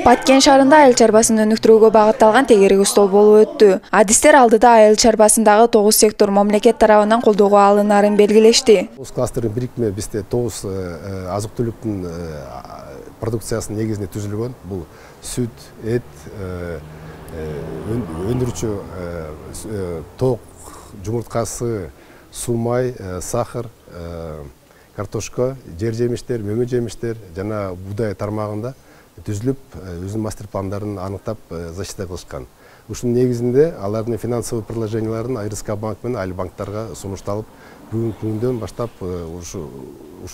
Баткен шаарында айыл чарбасын өнүктүрүүгө багытталган тегерек стол болуп өттү. Адистер алдыда айыл чарбасындагы 9 сектор мамлекет тарабынан колдоого алынарын белгилешти. Осы кластердин бирикме бизде 9 азык-түлүктүн продукциясынын негизинде түзүлгөн. Бул сүт, эт, өндүрүүчү ток, жумурткасы, сумай, сахар, картошка, жер жемиштер, мөмө жемиштер жана буудай тармагында түзүлүп, өзүнүн мастер пландарын аныктап защита кылышкан. Ушунун негизинде алардын финансовый предложенияларын АРСК банк менен айыл банктарга сунушталып, бүгүнкү күндөн баштап ушу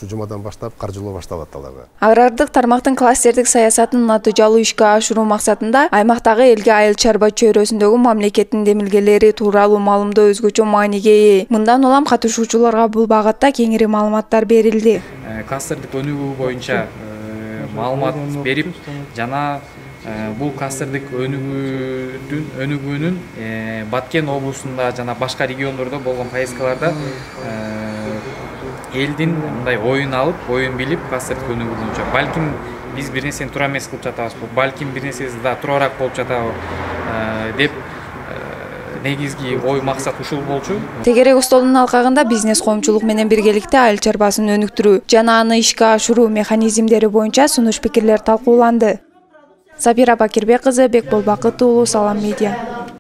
жумадан баштап каржылоо башталат аларга. Агрардык тармактын кластердик саясатын натыйжалуу ишке ашыруу максатында аймактагы элге айыл чарба чөйрөсүндөгү мамлекеттин демилгелери тууралуу маалымдоо өзгөчө мааниге ээ. Мындан улам катышуучуларга бул багытта кеңири маалыматтар берилди. Кластердик өнүгүү боюнча маалымат берип жана бул кластердик өнүгүүнүн Баткен облусунда жана башка региондордо болгон поездкаларда элдин мындай оюн алып, оюн билип кластердик өнүгүү боюнча балким биз бир нерсени туура эмес кылып жатабызбы, балким бир нерсеси да туурааак болуп жатабы деп негизги ой максат ушул болчу. Тегерек столдун алкагында бизнес коомчулук менен биргеликте айыл чарбасын өнүктүрүү жана аны ишке ашыруу механизмдери боюнча сунуш пикирлер талкууланды. Сабира Бакирбек кызы, Бекбол Бакыт уулу, Салам медиа.